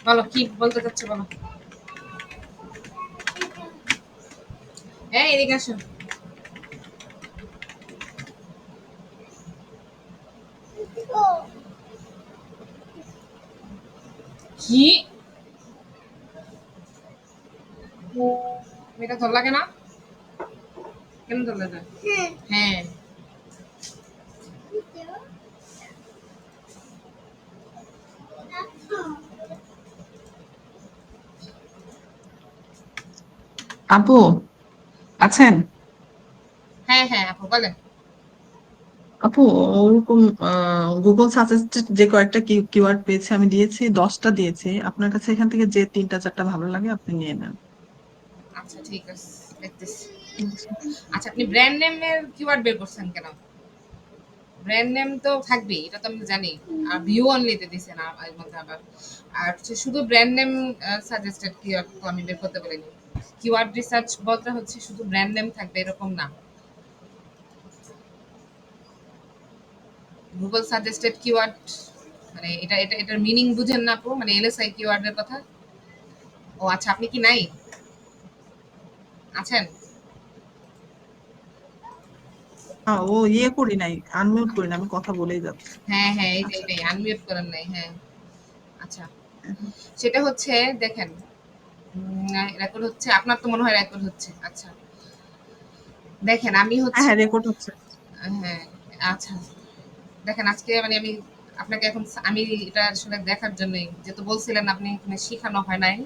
বলো কি বলতে চাচ্ছ বলো। হ্যাঁ এদিকে আসো। কি এটা ধর লাগে না? কেন ধর লাগে? হ্যাঁ আপু আছেন? হ্যাঁ হ্যাঁ আপু বলেন। আপু ওরকম গুগল সাজেস্টেড যে কয়েকটা কিওয়ার্ড পেয়েছি, আমি দিয়েছি 10টা দিয়েছি। আপনার কাছে এখান থেকে যে 3টা 4টা ভালো লাগে আপনি নিয়ে নেন। আচ্ছা ঠিক আছে, দেখতেছি। আচ্ছা। আচ্ছা আপনি ব্র্যান্ড নেমের কিওয়ার্ড বের করছেন কেন? ব্র্যান্ড নেম তো থাকবেই, এটা তো আমি জানি। আর ভিউ অনলিতে দিছেন এর মধ্যে আবার। আর হচ্ছে শুধু ব্র্যান্ড নেম সাজেস্টেড কিওয়ার্ড তো আমি বের করতে পারিনি। কিওয়ার্ড রিসার্চ বলতে হচ্ছে শুধু ব্র্যান্ড নেম থাকবে এরকম না। গুগল সাজেস্টেড কিওয়ার্ড মানে এটার মিনিং বুঝেন না আপু? মানে এলএসআই কিওয়ার্ডের কথা। ও আচ্ছা, আপনি কি নাই আছেন? ও করি নাই, আনমিউট করি না, আমি কথা বলেই যাচ্ছি। হ্যাঁ হ্যাঁ এই যে আচ্ছা। এটাই আনমিউট করেন নাই, হ্যাঁ। আচ্ছা, সেটা হচ্ছে দেখেন, রেকর্ড হচ্ছে আপনার তো মনে হয় রেকর্ড হচ্ছে। আচ্ছা দেখেন আমি হ্যাঁ হচ্ছে হ্যাঁ, রেকর্ড হচ্ছে। হ্যাঁ আচ্ছা দেখেন আজকে মানে আমি আপনাকে এখন আমি এটা আসলে দেখার জন্যই, যেহেতু বলছিলেন আপনি এখানে শিখানো হয় নাই,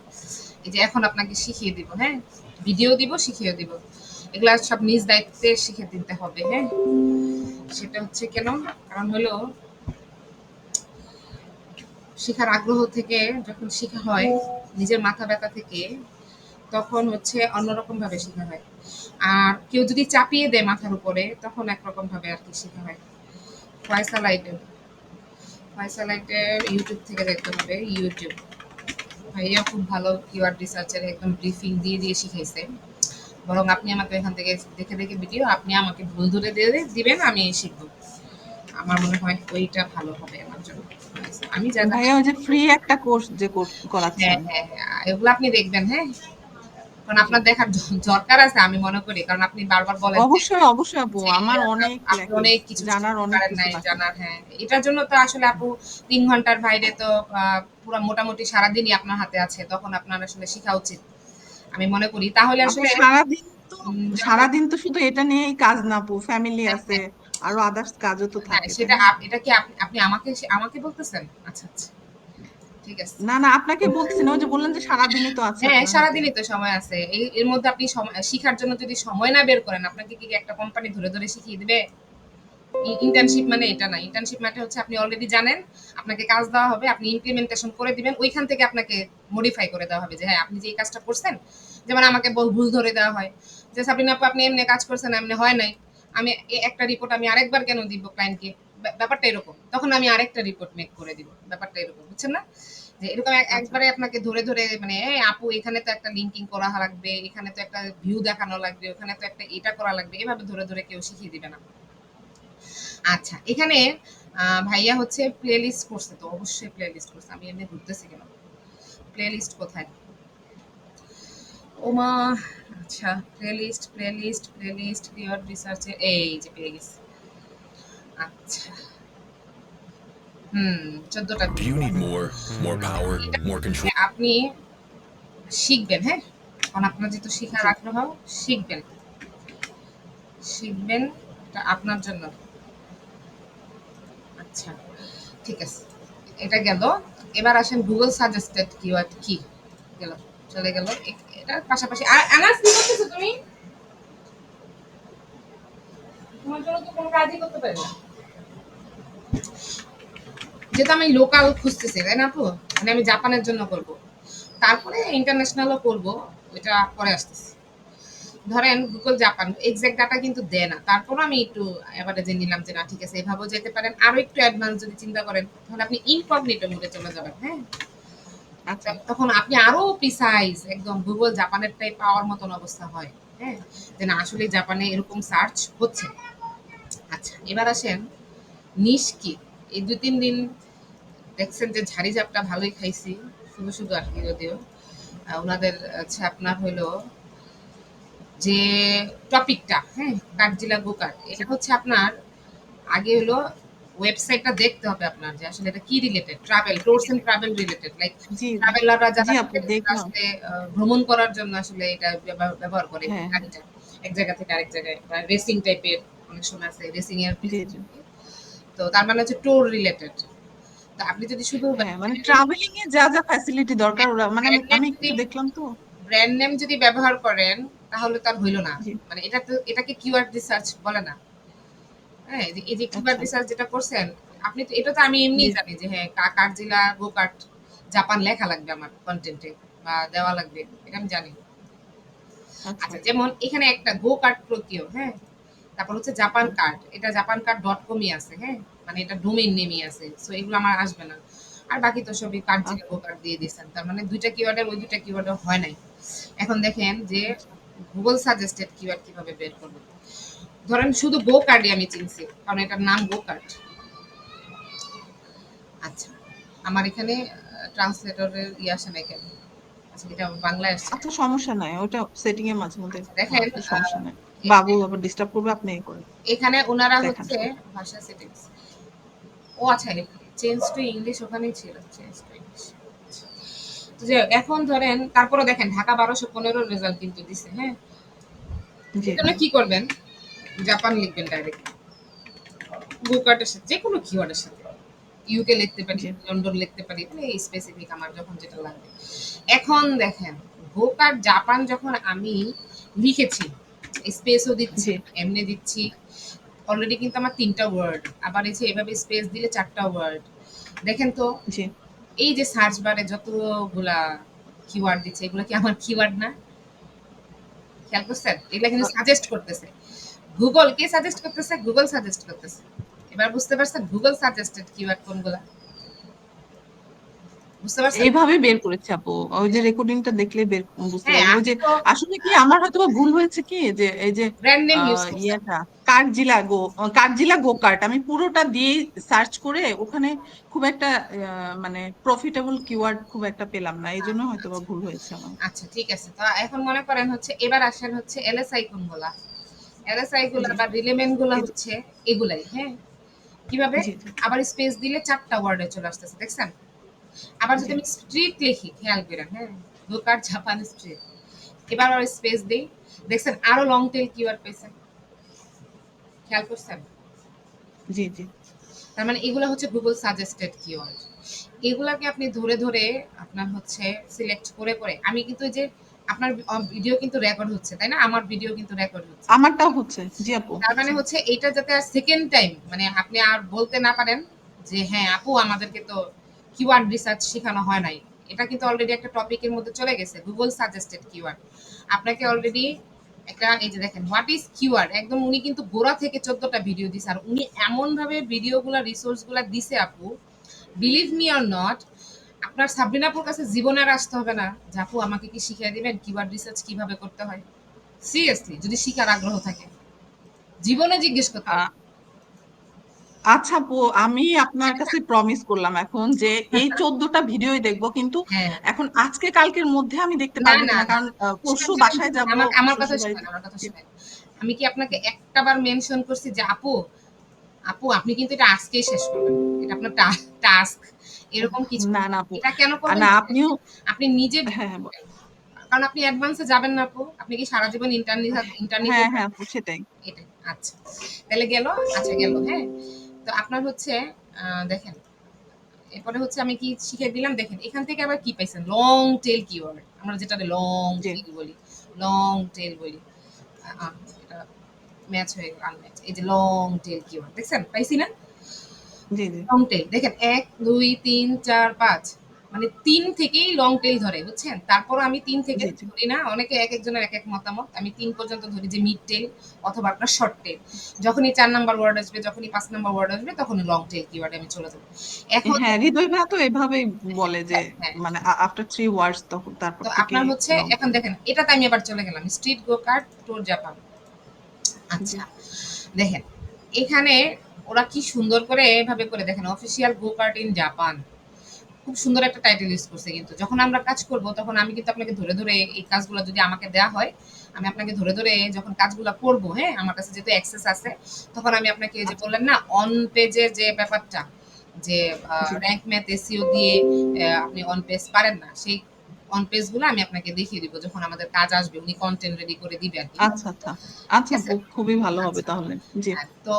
এই যে এখন আপনাকে শিখিয়ে দিব। হ্যাঁ, ভিডিও দিব, শিখিয়ে দিব। এগুলা সব নিজ দায়িত্বে শিখে দিতে হবে। হ্যাঁ, সেটা হচ্ছে কেন, কারণ হলো শেখার আগ্রহ থেকে যখন শেখা হয় নিজের মাথা ব্যথা থেকে, তখন হচ্ছে অন্যরকম ভাবে শেখা হয়। আর কেউ যদি চাপিয়ে দেয় মাথার উপরে তখন একরকম ভাবে আর কি শেখা হয়। Faisal item, Faisal item YouTube থেকে দেখতে হবে। ইউটিউব ভাইয়া খুব ভালো কিওয়ার্ড রিসার্চের একদম ব্রিফিং দিয়ে দিয়ে শিখাইছে। বরং আপনি আমাকে এখান থেকে দেখে দেখে ভিডিও আপনি আমাকে ভুল ধরে দিয়ে দিবেন, আমি শিখবো। আমার মনে হয় ওইটা ভালো হবে আমার জন্য। আমি যা যা ভাইয়া ওই যে ফ্রি একটা কোর্স যে হ্যাঁ করাচ্ছেন। হ্যাঁ হ্যাঁ এগুলো আপনি দেখবেন। হ্যাঁ, কারণ জি। আপনার দেখার দরকার আছে আমি মনে করি, কারণ আপনি বারবার বলেন যে অবশ্যই অবশ্যই আপু, যে আমার অনেক আপনি বাকি, অনেক কিছু জানার শিখতে অনেক পারেন কিছু নাই বাকি। জানার। হ্যাঁ, এটার জন্য তো আসলে আপু 3 ঘন্টার বাইরে তো পুরো মোটামুটি সারাদিনই আপনার হাতে আছে, তখন আপনার আসলে শেখা উচিত আমি মনে করি। তাহলে আপু আসলে সারাদিন তো, যখন সারাদিন তো শুধু এটা নিয়েই কাজ না আপু, ফ্যামিলি হ্যাঁ আছে, হ্যাঁ আরো আদার্স কাজও তো হ্যাঁ থাকে, তাই সেটা না? এটা কি আপনি আপনি আমাকে আমাকে বলতেছেন? আচ্ছা আচ্ছা ঠিক আছে। না না, আপনাকে বলতেছি না, ওই যে বললেন যে সারাদিনই তো আছে হ্যাঁ আপনার হাতে। সারাদিনই তো সময় আছে। এর মধ্যে আপনি শিখার জন্য যদি সময় না বের করেন, আপনাকে কি একটা কোম্পানি ধরে ধরে শিখিয়ে দিবে? ইন্টার্নশিপ মানে এটা না। ইন্টার্নশিপ মানে হচ্ছে আপনি অলরেডি জানেন, আপনাকে কাজ দেওয়া হবে, আপনি ইমপ্লিমেন্টেশন করে দিবেন, ওইখান থেকে আপনাকে মডিফাই করে দেওয়া হবে যে হ্যাঁ আপনি যে এই কাজটা করছেন। যেমন আমাকে ভুল ধরে দেওয়া হয় যে সাবিনা আপু আপনি এমনি কাজ করছেন, এমনি হয় নাই। আমি একটা রিপোর্ট আমি আরেকবার কেন দিব ক্লায়েন্টকে? ব্যাপারটা এরকম, তখন আমি আরেকটা রিপোর্ট মেক করে দিব। ব্যাপারটা এরকম, বুঝছেন না? যে এরকম আচ্ছা একবারে আচ্ছা। আপনাকে ধরে ধরে মানে এই আপু এখানে তো একটা লিঙ্কিং করা লাগবে, এখানে তো একটা ভিউ দেখানো লাগবে, ওখানে তো একটা এটা করা লাগবে, এভাবে ধরে ধরে কেউ শিখিয়ে দিবে না। আচ্ছা, এখানে ভাইয়া হচ্ছে প্লেলিস্ট করছে, তো অবশ্যই প্লেলিস্ট করছে। আমি এমনি ঘুরতেছি কেন? প্লেলিস্ট কোথায়? ওমা! আচ্ছা, প্লেলিস্ট কিওয়ার্ড রিসার্চে এই যে পেয়ে গেছি। আচ্ছা, হুম, ১৪ টা Do you need more power, এটা more control? আপনি শিখবেন। হ্যাঁ? কারণ আপনার যেহেতু শিখার জি। আগ্রহ, শিখবেন। শিখবেন, এটা আপনার জন্য। আচ্ছা, ঠিক আছে। এটা গেল। এবার আসেন গুগল সাজেস্টেড কিওয়ার্ড কি? গেল, চলে গেল। এটার পাশাপাশি আর আনাস কি করতেছো তুমি? তোমার জন্য তো কোনো কাজই করতে পারি না। যেহেতু আমি লোকাল খুঁজতেছি তাই না আপু? মানে আমি জাপানের জন্য করব। তারপরে ইন্টারন্যাশনালও করব, ওইটা পরে আসতেছে। ধরেন গুগল জাপান এক্সাক্ট ডাটা কিন্তু দেয় না, তারপরও আমি একটু এভারেজে নিলাম যে না ঠিক আছে এভাবেও যেতে পারেন। আরো একটু অ্যাডভান্স যদি চিন্তা করেন তাহলে আপনি ইনকগনিটো মোডে চলে যাবেন। হ্যাঁ, আচ্ছা। তখন আপনি আরো প্রিসাইজ একদম গুগল জাপানেরটাই পাওয়ার মতন অবস্থা হয়। হ্যাঁ, যে না আসলে জাপানে এরকম সার্চ হচ্ছে। আচ্ছা এবার আসেন নিশ কি। এই ২-৩ দিন দেখছেন যে ঝাড়ি ঝাপটা ভালোই খাইছি। শুধু শুধু আর কি যদিও ওনাদের হচ্ছে আপনার হলো যে টপিকটা, হ্যাঁ, কাঠজিলা গোকাট, জি এটা হচ্ছে আপনার আগে হলো ওয়েবসাইটটা দেখতে হবে আপনার যে আসলে এটা কি related, travel, tours and travel related, like জি ট্রাভেলাররা জি যারা আপু থাকে তারা দেখলাম। আসলে ভ্রমণ করার জন্য আসলে এটা ব্যবহার করে হ্যাঁ হ্যাঁ গাড়িটা এক জায়গা থেকে আরেক জায়গায়, বা রেসিং টাইপের অনেক সময় আছে রেসিং এর। জি জি তো তার মানে হচ্ছে ট্যুর রিলেটেড। তো আপনি যদি শুধু হ্যাঁ, মানে ট্রাভেলিং এ যা যা ফ্যাসিলিটি দরকার ওরা, মানে আমি ব্র্যান্ড নেম আমি যদি একটু দেখলাম তো। ব্র্যান্ড নেম যদি ব্যবহার করেন তাহলে তার হইল না, জি মানে এটা তো এটাকে কিওয়ার্ড রিসার্চ বলে না। হ্যাঁ, এই যে কিওয়ার্ড আচ্ছা রিসার্চ যেটা করছেন আপনি, তো এটা তো আমি এমনিই জি জানি যে হ্যাঁ কার্জিলা গোকার্ট জাপান লেখা লাগবে আমার কন্টেন্টে বা দেওয়া লাগবে, এটা আমি জানি। আচ্ছা আচ্ছা, যেমন এখানে একটা গো কার্ট প্রতীয়, হ্যাঁ, তারপর হচ্ছে জাপান হুম, কার্ড, এটা জাপান কার্ড ডট কমই আছে, হ্যাঁ, মানে এটা ডোমেইন নেমই আছে, সো এগুলো আমার আসবে না। আর বাকি তো সবই কার্জিলা গো আচ্ছা কার্ড দিয়ে দিয়েছেন, তার মানে দুইটা কিওয়ার্ডের ওই দুইটা কিওয়ার্ডে হয় নাই। এখন দেখেন যে আচ্ছা গুগল সাজেস্টেড কিওয়ার্ড কিভাবে বের করবো। ধরেন শুধু গো কার্ডই আমি চিনছি কারণ এটার নাম গো কার্ড। আচ্ছা, আমার এখানে ট্রান্সলেটরের আসে নাই কেন? আচ্ছা, এটা বাংলায় আসছে কেন? আচ্ছা, সমস্যা নাই, ওটা সেটিং এর মাঝে মধ্যে আচ্ছা, দেখেন একটু সমস্যা নাই। বাবু এখানে আবার ডিস্টার্ব করবে, আপনি এ করেন, এখানে ওনারা দেখান হচ্ছে শুধু। ভাষা সেটিংস, ও আচ্ছা, চেঞ্জ টু ইংলিশ ওখানেই ছিল, চেঞ্জ টু ইংলিশ। তো যে এখন ধরেন তারপরে দেখেন ঢাকা 1215 রেজাল্ট কিন্তু দিছে, হ্যাঁ, জি এই জন্য কি করবেন, জাপান লিখবেন ডাইরেক্ট গোকার্টের সাথে যে কোনো কিওয়ার্ডের সাথে, ইউকে লিখতে পারি, জি লন্ডন লিখতে পারি, মানে এই স্পেসিফিক আমার যখন যেটা লাগবে। এখন দেখেন গোকার্ট জাপান যখন আমি লিখেছি, স্পেসও দিচ্ছি, জি এমনি দিচ্ছি, অলরেডি কিন্তু আমার 3টা ওয়ার্ড, আবার এই যে এভাবে স্পেস দিলে 4টা ওয়ার্ড। দেখেন তো জি এই যে সার্চ বারে যতগুলা কিওয়ার্ড দিচ্ছে এগুলো কি আমার কিওয়ার্ড না? খেয়াল করছেন? এগুলা কিন্তু সাজেস্ট করতেছে। গুগল কে সাজেস্ট করতেছে? গুগল সাজেস্ট করতেছে। এবার বুঝতে পারছেন গুগল সাজেস্টেড কিওয়ার্ড কোনগুলা? বুঝতে পারছেন? এইভাবে বের করেছে আপু, ওই যে রেকর্ডিংটা দেখলে বের বুঝতে হ্যাঁ, পারবো। ওই আপনি যে তো আসলে কি আমার হয়তো বা ভুল হয়েছে কি, যে এই যে ব্র্যান্ড নেম ইউজ করছেন। ইয়েটা কার্জিলা গো কার্ট আমি পুরোটা দিয়ে সার্চ করে ওখানে খুব একটা মানে প্রফিটেবল কিওয়ার্ড খুব একটা পেলাম না, এই জন্য হয়তো বা আচ্ছা, ভুল হয়েছে আমার। আচ্ছা, ঠিক আছে। তো এখন মনে করেন হচ্ছে এবার আসেন হচ্ছে এলএসআই কোনগুলা? এলএসআই গুলা জি বা রিলেমেন্ট গুলা এই যে হচ্ছে এগুলাই, হ্যাঁ? কিভাবে? জি জি আবার স্পেস দিলে 4টা ওয়ার্ডে চলে আসতেছে, দেখছেন? আবার যদি জি আমি স্ট্রিট লিখি, খেয়াল করেন, হ্যাঁ, গোকার্ট জাপান স্ট্রিট, এবার আর স্পেস দেই, দেখছেন আরো লং টেল কিওয়ার্ড পাইছেন, খেয়াল করছেন? জি জি তার মানে এগুলো হচ্ছে গুগল সাজেস্টেড কিওয়ার্ড। এগুলাকে আপনি ধরে ধরে আপনার হচ্ছে সিলেক্ট করে করে, আমি কিন্তু এই যে আপনার ভিডিও কিন্তু রেকর্ড হচ্ছে, তাই না? আমার ভিডিও কিন্তু রেকর্ড হচ্ছে। আমারটাও হচ্ছে, জি আপু তার মানে হচ্ছে। হচ্ছে এটা যাতে আর সেকেন্ড টাইম মানে আপনি আর বলতে না পারেন যে হ্যাঁ আপু আমাদেরকে তো কিওয়ার্ড রিসার্চ শেখানো হয় নাই। এটা কিন্তু অলরেডি একটা টপিকের মধ্যে চলে গেছে, গুগল সাজেস্টেড কিওয়ার্ড। আপনাকে অলরেডি একটা এই যে দেখেন হোয়াট ইজ কিওয়ার্ড, একদম উনি কিন্তু গোড়া থেকে 14টা ভিডিও দিছে, আর উনি এমন ভাবে ভিডিওগুলা রিসোর্সগুলা দিছে আপু, বিলিভ মি অর নট, আপনার সাবরিনাপুর কাছে জীবনে আর আসতে হবে না যে আপু আমাকে কি শিখিয়ে দিবেন কিওয়ার্ড রিসার্চ কিভাবে করতে হয়। সিরিয়াসলি যদি শিখার আগ্রহ থাকে জীবনে জিজ্ঞেস করতে হবে। আচ্ছা আপু, আমি আপনার কাছে প্রমিস করলাম এখন যে এই 14টা ভিডিওই দেখবো, কিন্তু হ্যাঁ, এখন আজকে কালকের মধ্যে আমি দেখতে না, পারবো না, কিনা, না। কারণ পরশু শুনেন, শুনেন, বাসায় শুনেন। যাব আমার আমার কথা শ্বশুর শুনেন, বাড়িতে। আমার কথা শুনেন। আমি কি আপনাকে একটা বার মেনশন করছি যে আপু, আপু আপনি কিন্তু এটা আজকেই শেষ করবেন। এটা আপনার টাস্ক। এরকম কিছু না না। না আপু, এটা কেন করবেন না জানেন? আপনিও, আপনি নিজে হ্যাঁ হ্যাঁ কারণ আপনি অ্যাডভান্সে যাবেন না আপু। আপনি কি সারা জীবন ইন্টার্নি হ্যাঁ করবেন? হ্যাঁ আপু সেটাই। এটাই। আচ্ছা। তাহলে গেল? আচ্ছা গেল, হ্যাঁ? তো আপনার হচ্ছে দেখেন এরপরে হচ্ছে আমি কি শিখিয়ে দিলাম, দেখেন এখান থেকে আবার কি পাইছেন, লং টেল কিওয়ার্ড, আমরা যেটা লং জি টেল বলি, লং টেল বলি, এটা ম্যাচ হয়ে গেল আনম্যাচ, এই যে লং টেল কিওয়ার্ড দেখছেন পাইছি না? জি জি লং টেল দেখেন 1 2 3 4 5, মানে 3 থেকেই লং টেল ধরে, বুঝছেন? তারপরও আমি 3 থেকে জি জি ধরি না, অনেকে এক একজনের এক এক মতামত, আমি 3 পর্যন্ত ধরি যে মিড টেল অথবা আপনার শর্ট টেল। যখনই 4 নাম্বার ওয়ার্ড আসবে, যখনই 5 নাম্বার ওয়ার্ড আসবে তখনই লং টেল কিওয়ার্ডে আমি চলে যাবো। এখন হ্যাঁ, হৃদয় ভাইয়া তো এভাবেই বলে যে হ্যাঁ, হ্যাঁ। মানে আফটার 3 ওয়ার্ডস তখন তারপর তো থেকে আপনার হচ্ছে লং এখন টেল। দেখেন এটাতে আমি আবার চলে গেলাম street GO cart tour Japan. জি আচ্ছা, দেখেন এখানে ওরা কি সুন্দর করে এভাবে করে দেখেন official go cart in Japan, খুব সুন্দর একটা টাইটেল ইউজ করছে কিন্তু। যখন আমরা কাজ করব তখন আমি কিন্তু আপনাকে ধরে, ধরে এই কাজগুলা যদি আমাকে দেয়া হয়, আমি আপনাকে ধরে, ধরে যখন কাজগুলা করব, হ্যাঁ? আমার কাছে যেহেতু অ্যাক্সেস আছে, তখন আমি আপনাকে এই যে আচ্ছা বললেন না অন পেজের যে ব্যাপারটা, যে জি র‍্যাংক ম্যাথ এসইও দিয়ে আপনি অন পেজ পারেন না। সেই অন পেজ গুলো আমি আপনাকে দেখিয়ে দিব যখন আমাদের কাজ আসবে। উনি কনটেন্ট রেডি করে দিবে আরকি। আচ্ছা আচ্ছা ঠিক আচ্ছা আছে? আপু খুবই ভালো হবে আচ্ছা। তাহলে জি হ্যাঁ, তো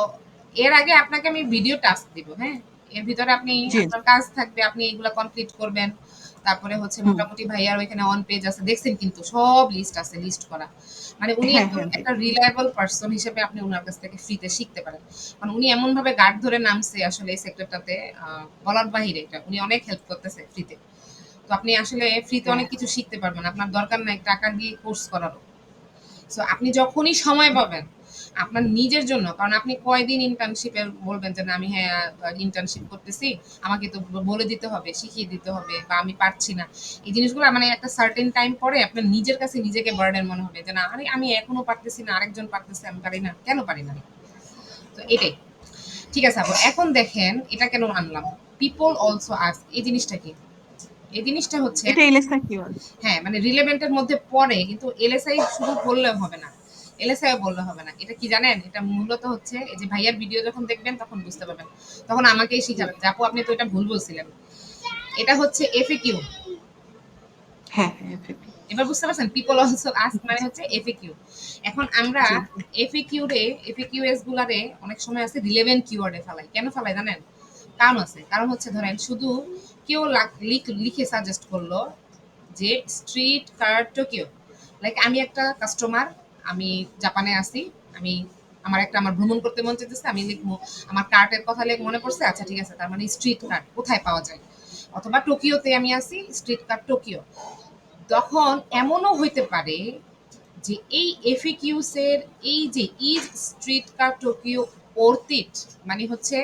এর আগে আপনাকে আমি ভিডিও টাস্ক দিব, হ্যাঁ? এর ভিতরে আপনি জি জি আপনার কাজ থাকবে, আপনি এগুলা কমপ্লিট করবেন। তারপরে হচ্ছে হুম মোটামুটি ভাইয়ার ওইখানে অন পেজ আছে। দেখছেন কিন্তু সব লিস্ট আছে, লিস্ট করা। মানে উনি হ্যাঁ একদম হ্যাঁ একটা দেখি রিলায়েবল পারসন হিসেবে আপনি উনার কাছ থেকে ফ্রিতে শিখতে পারেন। মানে উনি এমনভাবে গার্ড ধরে নামছে আসলে এই সেক্টরটাতে বলার বাহিরে এটা। উনি অনেক হেল্প করতেছে ফ্রিতে। তো আপনি আসলে ফ্রিতে হ্যাঁ অনেক কিছু শিখতে পারবেন। আপনার দরকার নাই টাকা দিয়ে কোর্স করারও। সো আপনি যখনই সময় পাবেন আপনার নিজের জন্য, কারণ আপনি কয়দিন ইন্টার্নশিপে বলবেন যে না আমি হ্যাঁ ইন্টার্নশিপ করতেছি, আমাকে তো বলে দিতে হবে, শিখিয়ে দিতে হবে, বা আমি পারছি না, এই জিনিসগুলো মানে একটা সার্টেন টাইম পরে আপনার নিজের কাছে নিজেকে বার্ডেন মনে হবে যে না আরে আমি এখনো পারতেছি না, আরেকজন পারতেছে আমি পারি না, কেন পারি না? তো এটাই। ঠিক আছে আপু, এখন দেখেন এটা কেন আনলাম, পিপল অলসো আস্ক, এই জিনিসটা কি? এই জিনিসটা হচ্ছে, এটা এলএসআই কিওয়ার্ড হ্যাঁ, মানে রিলেভেন্ট এর মধ্যে পড়ে, কিন্তু এলএসআই শুধু বললে হবে না। এলএসআই বললে হবে না। এটা কি জানেন? এটা মূলত হচ্ছে এই যে ভাইয়ার ভিডিও যখন দেখবেন তখন বুঝতে পারবেন। তখন আমাকেই জি শিখাবেন যে আপু আপনি তো এটা ভুল বলছিলেন। এটা হচ্ছে এফএকিউ। হ্যাঁ হ্যাঁ এফএপি এবার বুঝতে পারছেন? পিপল অলসো আস্ক মানে হচ্ছে এফএকিউ। এখন আমরা জি জি এফএকিউএস গুলারে অনেক সময় আছে রিলেভেন্ট কিওয়ার্ডে ফেলাই। কেন ফেলাই জানেন? কারণ আছে। কারণ হচ্ছে ধরেন শুধু কেউ লিখে সাজেস্ট করলো যে স্ট্রিট কার টোকিও, লাইক আমি একটা কাস্টমার, আমি জাপানে আছি, আমি আমার ভ্রমণ করতে মন চাইতেছে, আমি লিখবো আমার কার্টের কথা লেগে মনে পড়ছে, আচ্ছা ঠিক আছে তার মানে স্ট্রিট কার্ট কোথায় পাওয়া যায়, অথবা টোকিওতে আমি আছি স্ট্রিট কার্ট টোকিও। তখন এমনও হইতে পারে যে এই এফিকিউস এর এই যে ইজ স্ট্রিট কার টোকিও অর্থিট, মানে হচ্ছে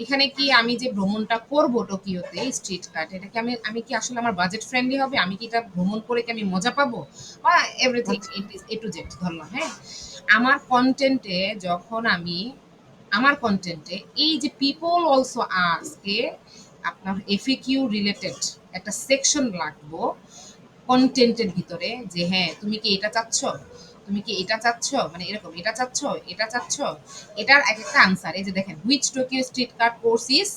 এখানে কি আমি যে ভ্রমণটা করব টোকিওতে স্ট্রিট কার্ট, এটা কি আমি আমি কি আসলে আমার বাজেট ফ্রেন্ডলি হবে, আমি কি এটা ভ্রমণ করে কি আমি মজা পাবো, বা এভরিথিং আচ্ছা it is A to Z ধরলাম, হ্যাঁ? আমার কন্টেন্টে যখন আমি আমার কন্টেন্টে এই যে পিপল অলসো আজকে আপনার এফিকিউ রিলেটেড একটা সেকশন রাখবো কনটেন্টের ভিতরে, যে হ্যাঁ তুমি কি এটা চাচ্ছ, তুমি কি এটা চাচ্ছ, মানে এরকম এটা চাচ্ছ, এটা চাচ্ছ, এটার এক একটা আনসার। এই যে দেখেন which Tokyo street card course is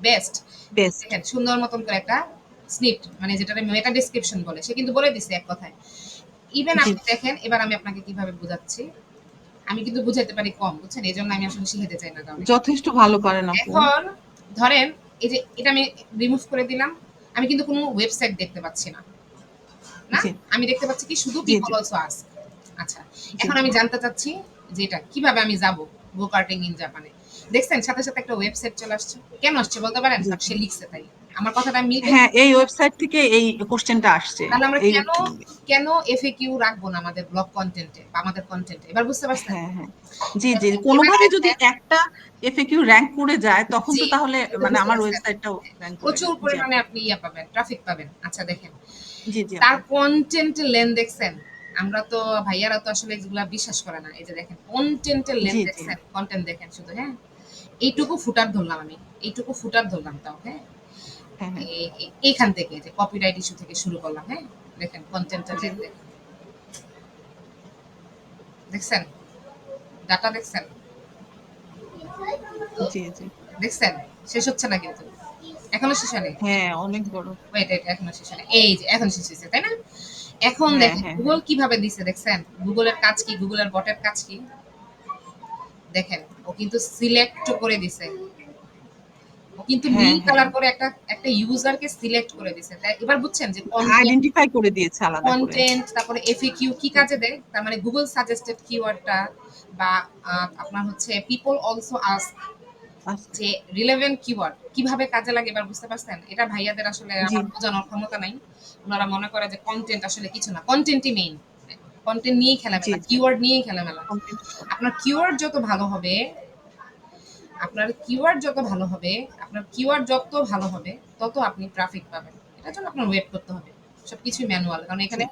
best, best দেখেন সুন্দর মতন করে একটা স্নিপ্ট, মানে যেটা মেটা ডেসক্রিপশন বলে, সে কিন্তু বলে দিছে এক কথায়। ইভেন জি আপনি দেখেন, এবার আমি আপনাকে কিভাবে বুঝাচ্ছি, আমি কিন্তু বুঝাইতে পারি কম, বুঝছেন, এই জন্য আমি আসলে শিখাতে চাই না কাউকে। যথেষ্ট ভালো পারেন আপু এখন ধরেন এই যে এটা আমি রিমুভ করে দিলাম, আমি কিন্তু কোনো ওয়েবসাইট দেখতে পাচ্ছি না, না? জি আমি দেখতে পাচ্ছি কি শুধু জি পিপল জি অলসো আস্ক। আচ্ছা, জি এখন জি আমি জানতে চাচ্ছি যে এটা কিভাবে আমি যাব গো কার্টিং ইন জাপানে। দেখছেন সাথে, সাথে একটা ওয়েবসাইট চলে আসছে। কেন আসছে বলতে পারেন? জি কারণ জি সে লিখছে তাই। আমার কথাটা মিলবে কি? হ্যাঁ এই ওয়েবসাইট থেকে এই কোশ্চেনটা আসছে তাহলে আমরা এই কেন এফএকিউ রাখবো না আমাদের ব্লগ কনটেন্টে বা আমাদের কনটেন্টে? এবার বুঝতে পারছেন? হ্যাঁ হ্যাঁ জি জি দেখেন, এবার কোনোভাবে যদি দেখেন, একটা এফএকিউ র্যাঙ্ক করে যায় তখন জি, তো তাহলে এবার মানে বুঝতে আমার পারছেন? ওয়েবসাইটটাও র্যাঙ্ক করে প্রচুর যাবে জি পরিমাণে আপু আপনি পাবেন, ট্রাফিক পাবেন। আচ্ছা দেখেন, জি জি তার আপু কনটেন্টের লেন দেখছেন? আমরা তো ভাইয়ারা তো আসলে এগুলা বিশ্বাস করে না। এই যে দেখেন কনটেন্টের লেন জি জি দেখছেন? কনটেন্ট দেখেন শুধু, হ্যাঁ? এইটুকু ফুটার ধরলাম আমি। এইটুকু ফুটার ধরলাম তাও, হ্যাঁ? হ্যাঁ হ্যাঁ এইখান থেকে যে কপিরাইট ইস্যু থেকে শুরু করলাম, হ্যাঁ? দেখেন কনটেন্টের জি লেন দেখেন। দেখছেন? ডাটা দেখছেন? জি জি দেখছেন? শেষ হচ্ছে না কিন্তু। এখনো শেষ হয়নি। হ্যাঁ অনেক বড় ওয়েট, ওয়েট, এখনো শেষ হয়নি। এই যে এখন শেষ হয়েছে, তাই না? এখন হ্যাঁ দেখেন হ্যাঁ হ্যাঁ গুগল কিভাবে দিছে দেখছেন? গুগলের কাজ কি? গুগলের বটের কাজ কি? দেখেন ও কিন্তু সিলেক্ট করে দিছে। ও কিন্তু হ্যাঁ নীল হ্যাঁ কালার করে একটা একটা ইউজারকে সিলেক্ট করে দিছে। তাই এবার বুঝছেন যে কনটেন্ট, আইডেন্টিফাই করে দিয়েছে আলাদা করে তারপরে এফএকিউ কি জি কাজে দেয়? তার মানে গুগল সাজেস্টেড কিওয়ার্ডটা বা আপনার হচ্ছে পিপল অলসো আস্ক, আচ্ছা যে রিলেভেন্ট কিওয়ার্ড কিভাবে কাজে লাগে এবার বুঝতে পারছেন? এটা ভাইয়াদের আসলে জি আমার বোঝানোর ক্ষমতা নাই। উনারা মনে করে যে কনটেন্ট আসলে কিছু না। কনটেন্টই মেইন। কনটেন্ট নিয়েই জি খেলামেলা, জি কিওয়ার্ড নিয়েই খেলামেলা। কমপ্লিট সব আপনার কিওয়ার্ড যত ভালো হবে, আপনার কিওয়ার্ড যত ভালো হবে, আপনার কিওয়ার্ড যত ভালো হবে, তত আপনি ট্রাফিক পাবেন। এটার জন্য আপনার ওয়েট করতে হবে। সবকিছুই ম্যানুয়াল। কারণ জি এখানে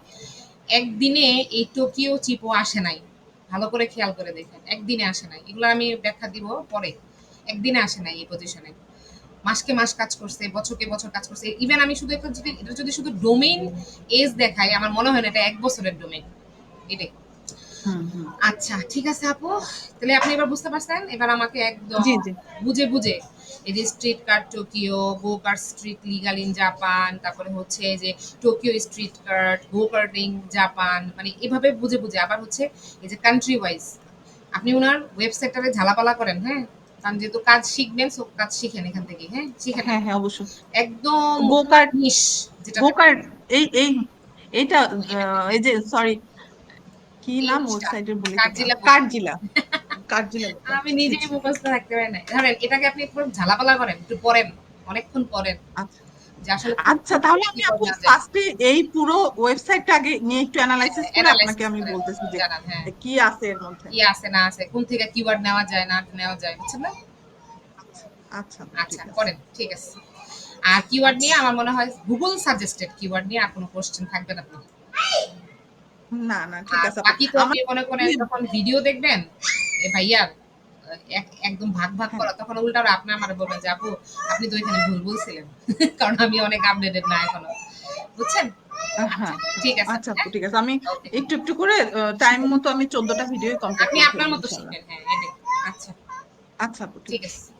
একদিনে এই টোকিও চিপো আসে নাই। ভালো করে খেয়াল করে দেখেন। একদিনে আসে নাই। এগুলো আমি ব্যাখ্যা দিব পরে। একদিনে আসে নাই এই পজিশনে। মাসকে মাস কাজ করছে, বছরকে বছর কাজ করছে। ইভেন আমি শুধু এটা যদি শুধু ডোমেইন এজ দেখাই, আমার মনে হয় না এটা 1 বছরের ডোমেইন। এটাই। হুম হুম আচ্ছা, ঠিক আছে আপু। তাহলে আপনি এবার বুঝতে পারছেন? এবার আমাকে একদম জি জি বুঝে, বুঝে এই যে street cart Tokyo, go cart street legal in Japan, তারপরে হচ্ছে এই যে টোকিও স্ট্রিট কার্ট, গো কার্টিং জাপান, মানে এভাবে বুঝে, বুঝে আবার হচ্ছে এই যে কান্ট্রি ওয়াইজ আপনি উনার ওয়েবসাইটটারে ঝালাপালা করেন, হ্যাঁ? কারণ যেহেতু কাজ শিখবেন, সো কাজ শিখেন এখান থেকে, হ্যাঁ? শিখে নেন। হ্যাঁ হ্যাঁ অবশ্যই একদম গো কার্ট নিশ যেটাতে গোকার্ট এই এইটা এই যে সরি কি নাম ইনস্টা ওয়েবসাইটের বলি তো কার্জিলা বুকিং। কাঠজিলা কাঠজিলা গোকার্ট আমি নিজেই শিখেছি মুখস্থ রাখতে পারি না। ধরেন এটাকে আপনি একটু ঝালাপালা করেন, একটু পড়েন, অনেকক্ষণ পড়েন আচ্ছা যে আসলে কোন আচ্ছা কোন তাহলে থেকে আমি কিবোর্ড আপু নেওয়া যায়। ফার্স্টে এই পুরো ওয়েবসাইটটা আগে নিয়ে একটু অ্যানালাইসিস করে আপনাকে অ্যানালাইসিস আমি করে বলতেছি যে জানান, হ্যাঁ। কি আছে এর মধ্যে কি আছে না আছে, কোন থেকে কিওয়ার্ড নেওয়া যায় না নেওয়া যায়, বুঝছেন না? আচ্ছা আচ্ছা আপু, আচ্ছা, ঠিক আছে করেন, ঠিক আছে। আর কিওয়ার্ড নিয়ে আচ্ছা আমার মনে হয় গুগল সাজেস্টেড কিওয়ার্ড নিয়ে আর কোনো কোশ্চেন থাকবে না আপনার। না না ঠিক আর আছে আপু বাকি তো আমার আপনি মনে করেন যখন ভিডিও দেখবেন এ ভাইয়ার একদম ভাগ ভাগ হ্যাঁ করা, তখন উল্টা আপনি আমার বলবেন যে আপু আপনি তো এখানে ভুল বলছিলেন। কারণ আমি অনেক আপডেটেড না এখনো, বুঝছেন? হ্যাঁ আচ্ছা, আচ্ছা ঠিক আছে, আচ্ছা আপু হ্যাঁ, ঠিক আছে আমি ওকে। একটু একটু করে টাইম মতো আমি 14টা ভিডিও কমপ্লিট আপনি করে আপনার ফেলবো মতো ইনশাল্লাহ শিখবেন, হ্যাঁ, এটাই। আচ্ছা, আচ্ছা আপু ঠিক ঠিক আছে আছে।